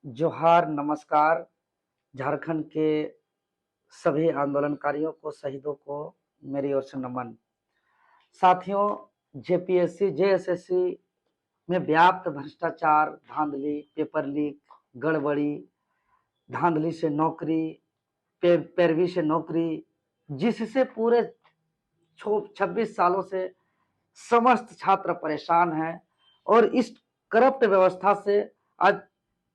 जोहार नमस्कार। झारखंड के सभी आंदोलनकारियों को, शहीदों को मेरी ओर से नमन। साथियों, जेपीएससी जेएसएससी में व्याप्त भ्रष्टाचार, धांधली, पेपर लीक, गड़बड़ी, धांधली से नौकरी, पैरवी से नौकरी, जिससे पूरे 26 सालों से समस्त छात्र परेशान हैं और इस करप्ट व्यवस्था से आज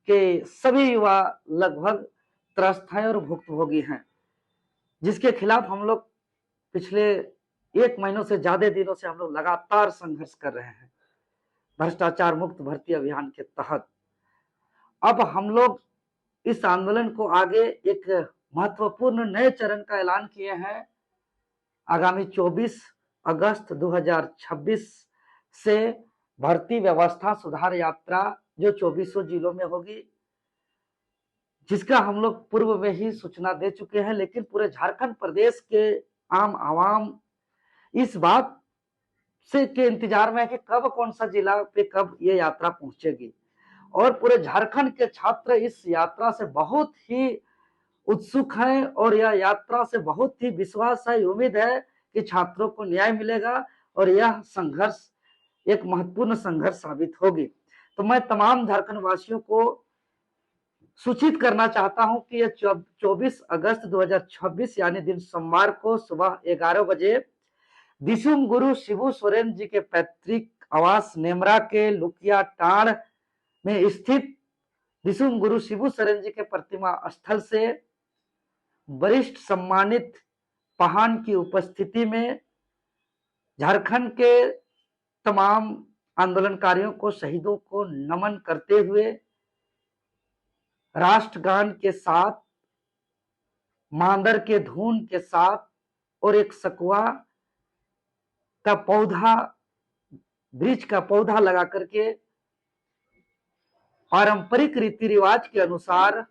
के सभी युवा लगभग त्रस्त हैं और भुक्तभोगी हैं, जिसके खिलाफ हम लोग पिछले 1 महीनों से ज्यादा दिनों से हम लोग लगातार संघर्ष कर रहे हैं भ्रष्टाचार मुक्त भर्ती अभियान के तहत। अब हम लोग इस आंदोलन को आगे एक महत्वपूर्ण नए चरण का ऐलान किए हैं। आगामी 24 अगस्त 2026 से भर्ती व्यवस्था सुधार यात्रा जो 24 जिलों में होगी, जिसका हम लोग पूर्व में ही सूचना दे चुके हैं, लेकिन पूरे झारखंड प्रदेश के आम आवाम इस बात से के इंतजार में है कि कब कौन सा जिला पे कब ये यात्रा पहुंचेगी। और पूरे झारखंड के छात्र इस यात्रा से बहुत ही उत्सुक हैं और यह यात्रा से बहुत ही विश्वास है, उम्मीद है कि छात्रों को न्याय मिलेगा और यह संघर्ष एक महत्वपूर्ण संघर्ष साबित होगी। तो मैं तमाम झारखंड वासियों को सूचित करना चाहता हूं कि यह 24 अगस्त 2026 यानी दिन सोमवार को सुबह 11 बजे दिसुम गुरु शिबू सोरेन जी के पैतृक आवास नेमरा के लुकिया टांड़ में स्थित दिसुम गुरु शिबू सोरेन जी के प्रतिमा स्थल से वरिष्ठ सम्मानित पहान की उपस्थिति में झारखंड के तमाम आंदोलनकारियों को, शहीदों को नमन करते हुए राष्ट्रगान के साथ, मांदर के धुन के साथ और एक सकुआ का पौधा, वृक्ष का पौधा लगा करके पारंपरिक रीति रिवाज के अनुसार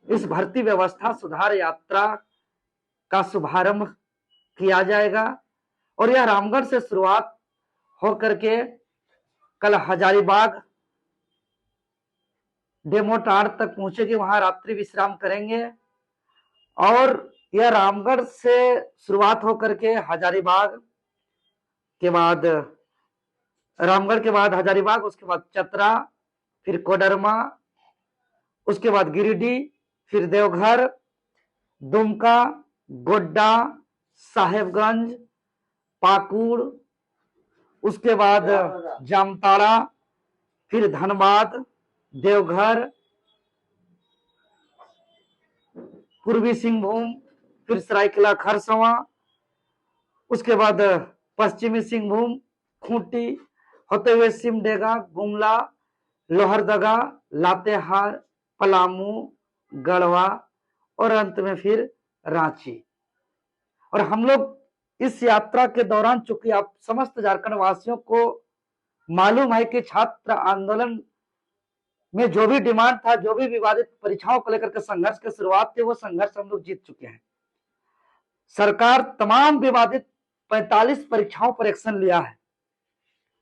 इस भर्ती व्यवस्था सुधार यात्रा का शुभारंभ किया जाएगा। और यह रामगढ़ से शुरुआत होकर के कल हजारीबाग डेमो टांड़ तक पहुंचेगी, वहां रात्रि विश्राम करेंगे। और यह रामगढ़ से शुरुआत होकर के हजारीबाग के बाद, रामगढ़ के बाद हजारीबाग, उसके बाद चतरा, फिर कोडरमा, उसके बाद गिरिडीह, फिर देवघर, दुमका, गोड्डा, साहेबगंज, पाकुड़, उसके बाद जामताड़ा, फिर धनबाद, देवघर, पूर्वी सिंहभूम, फिर सरायकेला खरसवां, उसके बाद पश्चिमी सिंहभूम, खूंटी होते हुए सिमडेगा, गुमला, लोहरदगा, लातेहार, पलामू, गढ़वा और अंत में फिर रांची। और हम लोग इस यात्रा के दौरान, चूंकि आप समस्त झारखंड वासियों को मालूम है कि छात्र आंदोलन में जो भी डिमांड था, जो भी विवादित परीक्षाओं को लेकर के संघर्ष की शुरुआत थी, वो संघर्ष हम लोग जीत चुके हैं। सरकार तमाम विवादित 45 परीक्षाओं पर एक्शन लिया है,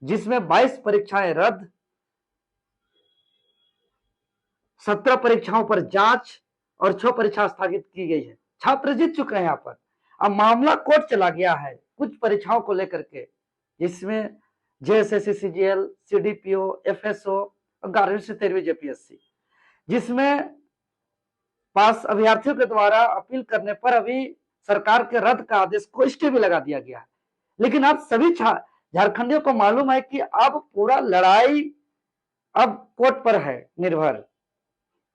जिसमें 22 परीक्षाएं रद्द, 17 परीक्षाओं पर जांच और 6 परीक्षा स्थगित की गई है। छात्र जीत चुके हैं यहाँ पर। अब मामला कोर्ट चला गया है कुछ परीक्षाओं को लेकर के, जिसमें जेएसएससी, सीजीएल, सीडीपीओ, एफएसओ और 11वीं से 13वीं जेपीएससी, जिसमें पास अभ्यर्थियों के द्वारा अपील करने पर अभी सरकार के रद्द का आदेश को स्टे भी लगा दिया गया है। लेकिन अब सभी झारखंडियों को मालूम है कि अब पूरा लड़ाई अब कोर्ट पर है निर्भर,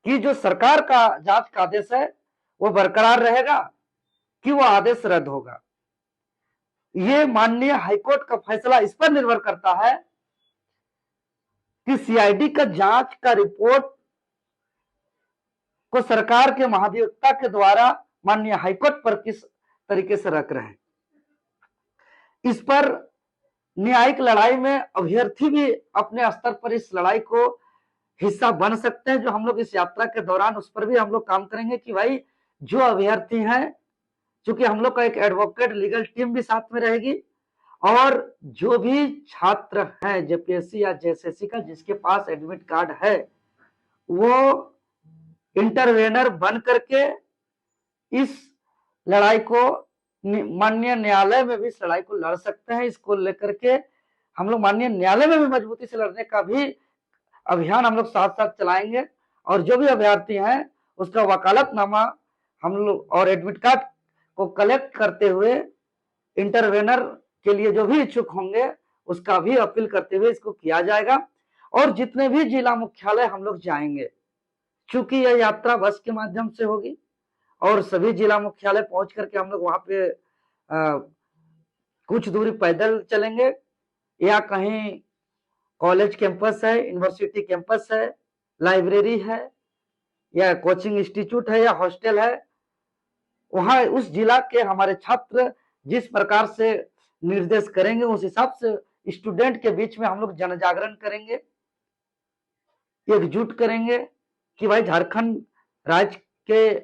कि जो सरकार का जांच का आदेश है वो बरकरार रहेगा कि वो आदेश रद्द होगा। ये माननीय हाईकोर्ट का फैसला इस पर निर्भर करता है कि सीआईडी का जांच का रिपोर्ट को सरकार के महाधिवक्ता के द्वारा माननीय हाईकोर्ट पर किस तरीके से रख रहे हैं। इस पर न्यायिक लड़ाई में अभ्यर्थी भी अपने स्तर पर इस लड़ाई को हिस्सा बन सकते हैं, जो हम लोग इस यात्रा के दौरान उस पर भी हम लोग काम करेंगे कि भाई जो अभ्यर्थी हैं, चूंकि हम लोग का एक एडवोकेट लीगल टीम भी साथ में रहेगी, और जो भी छात्र हैं जेपीएससी या जेएसएससी का जिसके पास एडमिट कार्ड है, वो इंटरवेनर बन करके इस लड़ाई को माननीय न्यायालय में भी इस लड़ाई को लड़ सकते हैं। इसको लेकर के हम लोग माननीय न्यायालय में भी मजबूती से लड़ने का भी अभियान हम लोग साथ साथ चलाएंगे। और जो भी अभ्यर्थी हैं उसका वकालतनामा हम लोग और एडमिट कार्ड को कलेक्ट करते हुए इंटरवेनर के लिए जो भी इच्छुक होंगे उसका भी अपील करते हुए इसको किया जाएगा। और जितने भी जिला मुख्यालय हम लोग जाएंगे, चूंकि यह यात्रा बस के माध्यम से होगी और सभी जिला मुख्यालय पहुंच करके हम लोग वहां पे कुछ दूरी पैदल चलेंगे या कहीं कॉलेज कैंपस है, यूनिवर्सिटी कैंपस है, लाइब्रेरी है या कोचिंग इंस्टीट्यूट है या हॉस्टल है, वहां उस जिला के हमारे छात्र जिस प्रकार से निर्देश करेंगे उस हिसाब से स्टूडेंट के बीच में हम लोग जन जागरण करेंगे, एकजुट करेंगे कि भाई झारखंड राज्य के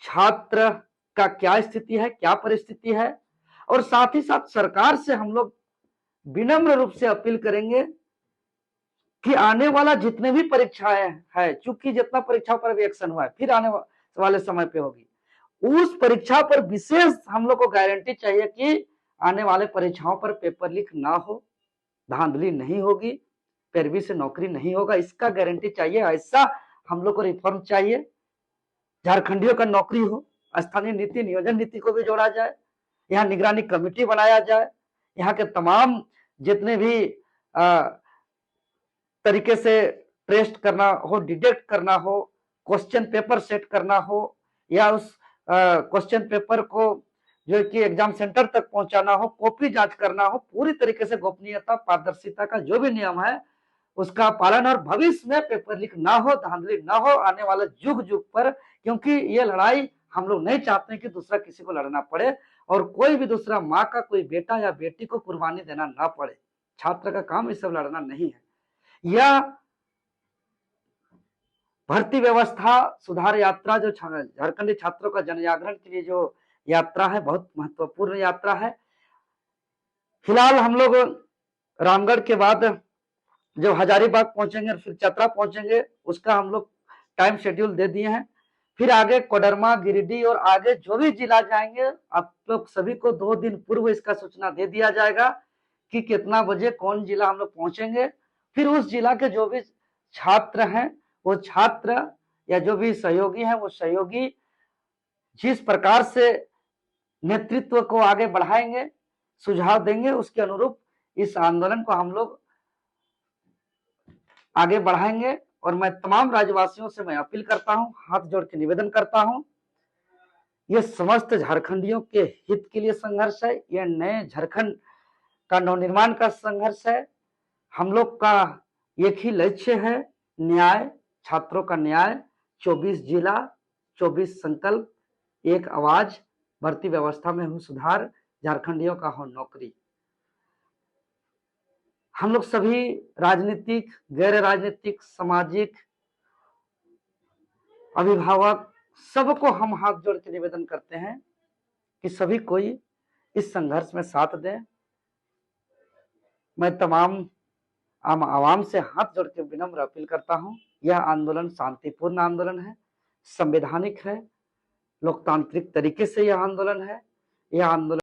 छात्र का क्या स्थिति है, क्या परिस्थिति है। और साथ ही साथ सरकार से हम लोग विनम्र रूप से अपील करेंगे कि आने वाला जितने भी परीक्षाएं है, चूंकि जितना परीक्षा पर भी एक्शन हुआ है फिर आने वाले समय पे होगी, उस परीक्षा पर विशेष हम लोग को गारंटी चाहिए कि आने वाले परीक्षाओं पर पेपर लीक ना हो, धांधली नहीं होगी, पैरवी से नौकरी नहीं होगा, इसका गारंटी चाहिए। ऐसा हम लोग को रिफॉर्म चाहिए। झारखंडियों का नौकरी हो, स्थानीय नीति नियोजन नीति को भी जोड़ा जाए, यहाँ निगरानी कमेटी बनाया जाए, यहाँ के तमाम जितने भी तरीके से टेस्ट करना हो, डिटेक्ट करना हो, क्वेश्चन पेपर सेट करना हो या उस क्वेश्चन पेपर को जो कि एग्जाम सेंटर तक पहुंचाना हो, कॉपी जांच करना हो, पूरी तरीके से गोपनीयता पारदर्शिता का जो भी नियम है उसका पालन, और भविष्य में पेपर लीक ना हो, धांधली ना हो आने वाले युग युग पर, क्योंकि ये लड़ाई हम लोग नहीं चाहते कि दूसरा किसी को लड़ना पड़े और कोई भी दूसरा माँ का कोई बेटा या बेटी को कुर्बानी देना ना पड़े। छात्र का काम ये सब लड़ना नहीं है। या भर्ती व्यवस्था सुधार यात्रा जो झारखंडी छात्रों का जन जागरण के लिए जो यात्रा है, बहुत महत्वपूर्ण यात्रा है। फिलहाल हम लोग रामगढ़ के बाद जब हजारीबाग पहुंचेंगे और फिर चतरा पहुंचेंगे, उसका हम लोग टाइम शेड्यूल दे दिए हैं। फिर आगे कोडरमा, गिरिडीह और आगे जो भी जिला जाएंगे आप लोग सभी को 2 दिन पूर्व इसका सूचना दे दिया जाएगा कि कितना बजे कौन जिला हम लोग पहुंचेंगे। फिर उस जिला के जो भी छात्र हैं वो छात्र या जो भी सहयोगी हैं वो सहयोगी जिस प्रकार से नेतृत्व को आगे बढ़ाएंगे, सुझाव देंगे, उसके अनुरूप इस आंदोलन को हम लोग आगे बढ़ाएंगे। और मैं तमाम राज्यवासियों से मैं अपील करता हूं, हाथ जोड़ के निवेदन करता हूं, ये समस्त झारखंडियों के हित के लिए संघर्ष है, यह नए झारखंड का नवनिर्माण का संघर्ष है। हम लोग का एक ही लक्ष्य है, न्याय, छात्रों का न्याय। 24 जिला, 24 संकल्प, एक आवाज, भर्ती व्यवस्था में हो सुधार, झारखंडियों का हो नौकरी। हम लोग सभी राजनीतिक, गैर राजनीतिक, सामाजिक अभिभावक सबको हम हाथ जोड़ के निवेदन करते हैं कि सभी कोई इस संघर्ष में साथ दें। मैं तमाम आम आवाम से हाथ जोड़ के विनम्र अपील करता हूं, यह आंदोलन शांतिपूर्ण आंदोलन है, संवैधानिक है, लोकतांत्रिक तरीके से यह आंदोलन है। यह आंदोलन